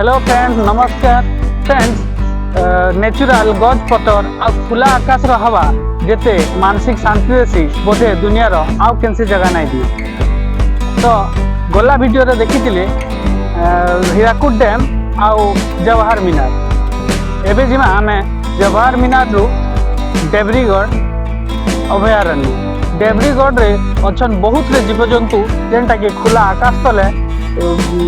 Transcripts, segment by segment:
Hello friends, नमस्कार friends. Natural गज पतर आ खुला आकाश हवा जेते मानसिक शांति देसी बोधे दुनियार आउ केनसी जगह नहीं दी। तो गला वीडियो रे देखी हीराकुद डैम आउ जवाहर मीनार। एबे जिमा आमे जवाहर मीनार रु देब्रीगढ़ अभयारण्य। देब्रीगढ़ रे अच्छन बहुत रे जीवजंतु जेनटा कि खुला आकाश तले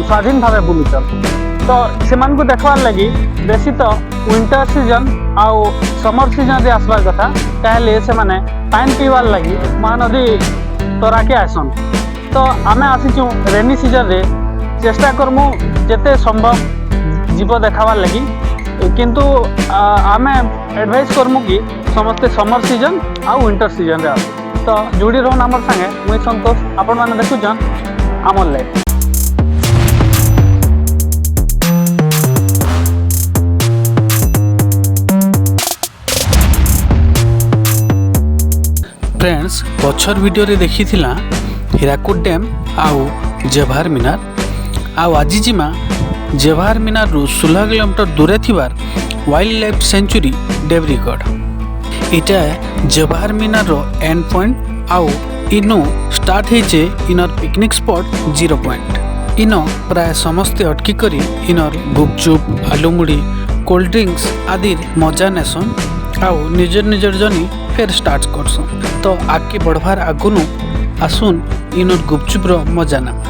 स्वाधीन भाव बुलुचन। तो से देखवार लगी बेसी तो विंटर सीजन आउ समर सीजन रे आसबार कथा, ताहले से माने पानी पीवार लगी महानदी तराके आसन। तो आमे आसीचु रेनी सीजन रे, चेष्टा करमु जेते संभव जीव देखावार लगी, किंतु आमे एडवाइस करमु कि समस्ते समर सीजन आउ विंटर सीजन रे आस। तो जुड़ी रहन आमर संगे, मुई संतोष, आपण माने देखुछन आमर लाइफ। फ्रेंड्स, पछर वीडियो रे देखी थिला हीराकुद डैम आउ जवाहर मीनार। आउ आज जिमा जवाहर मीनार रु 16 किलोमीटर दूरे थिबार वाइल्ड लाइफ सेंचुरी देब्रीगढ़। इटा जवाहर मीनार रो एंड पॉइंट आउ इनो स्टार्ट हेचे इनर पिकनिक स्पॉट 0 पॉइंट। इनो प्राय समस्ते अटकी करी इनर गुपचुप, आलूमुड़ी, कोल्ड ड्रिंक्स आदि मजा नेसन आउ निजर निजर जनी फिर स्टार्ट करसन। तो आगे बढ़वार आगुनु आसुन इनर गुपचुप रो मजा ना।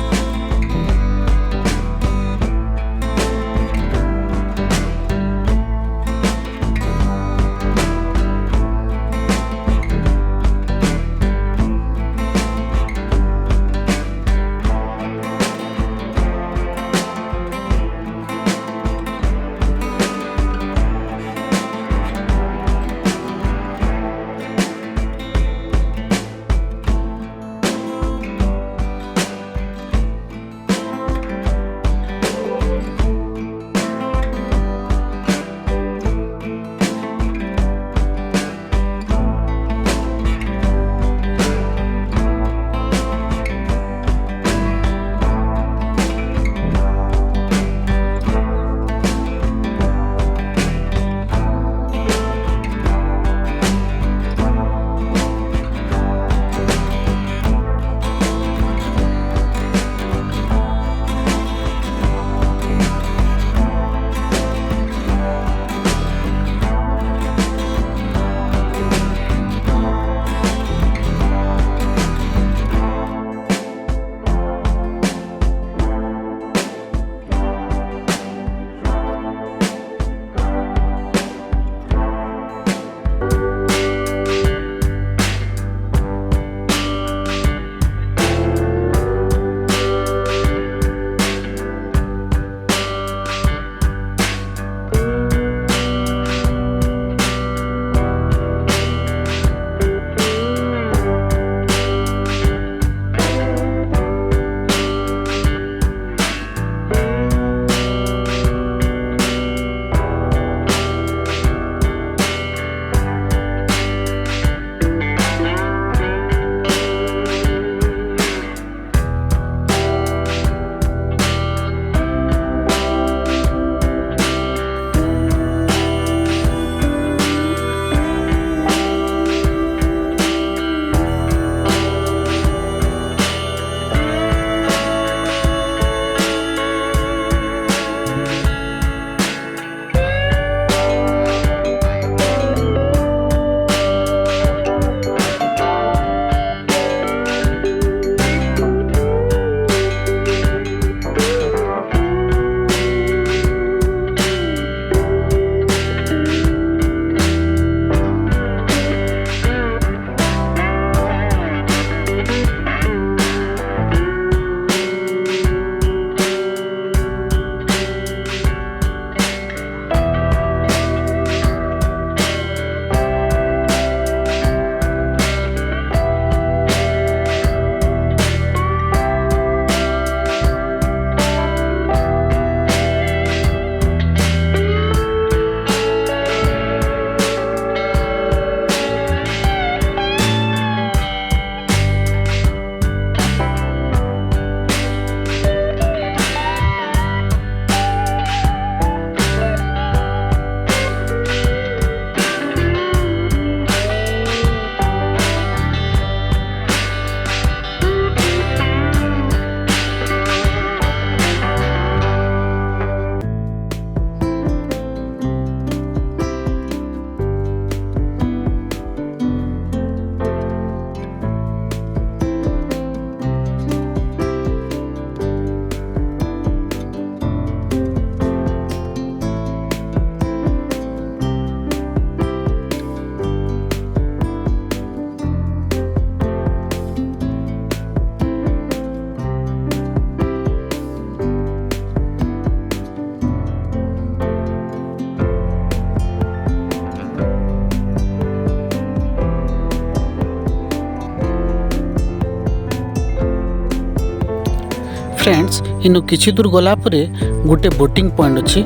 फ्रेंड्स इनो किछि दूर गला परे गोटे बोटिंग पॉइंट अच्छी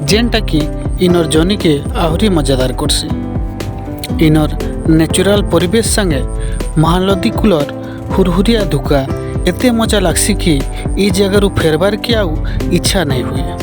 जेनटा कि इनर जर्नी के आहरी मजादार करसी। इनर नेचुरल परिवेश संगे महानदी कूलर हुरहुरिया धुका एते मजा लागसी कि ई जगह फेरबार के आउ इच्छा नहीं हुए।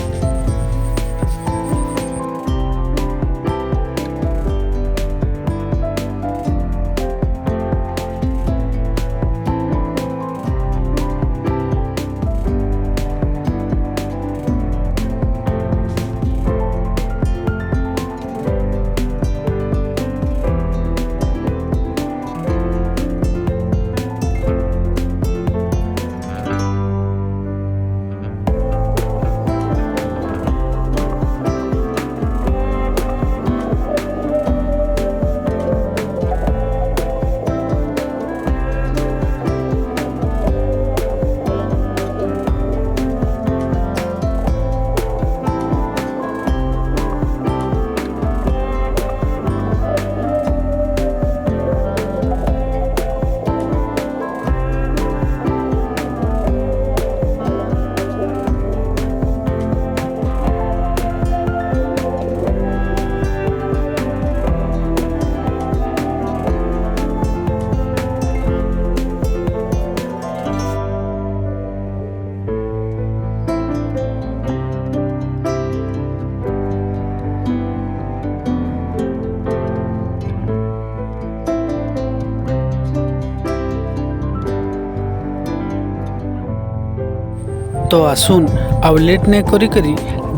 तो आसुन आउ लेट नहीं करी करी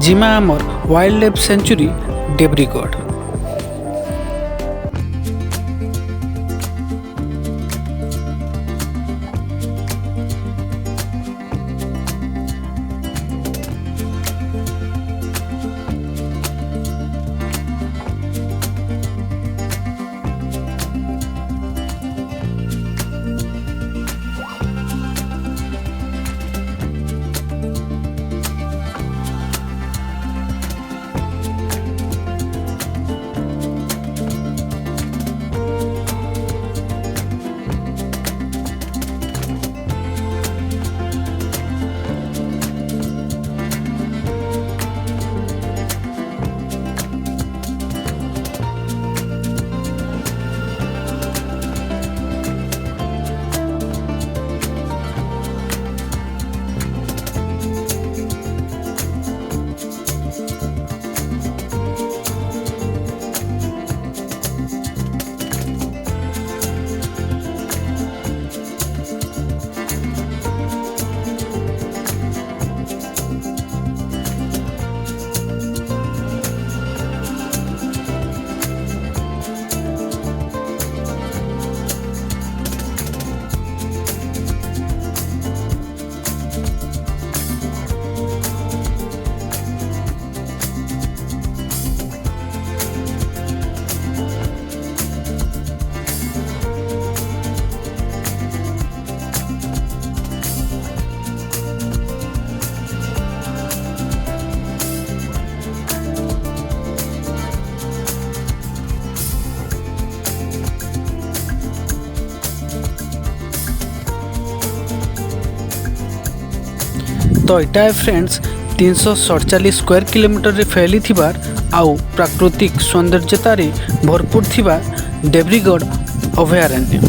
जिमा आमर वाइल्ड लाइफ सेंचुरी डेब्रीगढ़। तो इटा है फ्रेंड्स 347 स्क्वायर किलोमीटर रे फैली थिबार आउ प्राकृतिक सौंदर्यता रे भरपूर थिबा डेब्रीगढ़ अभयारण्य।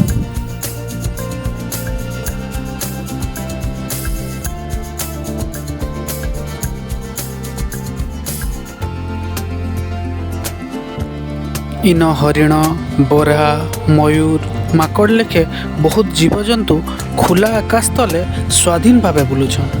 इन हरिण बरा मयूर माकड़ लेखे बहुत जीवजंतु खुला आकाश तले स्वाधीन भावे बुलुछन।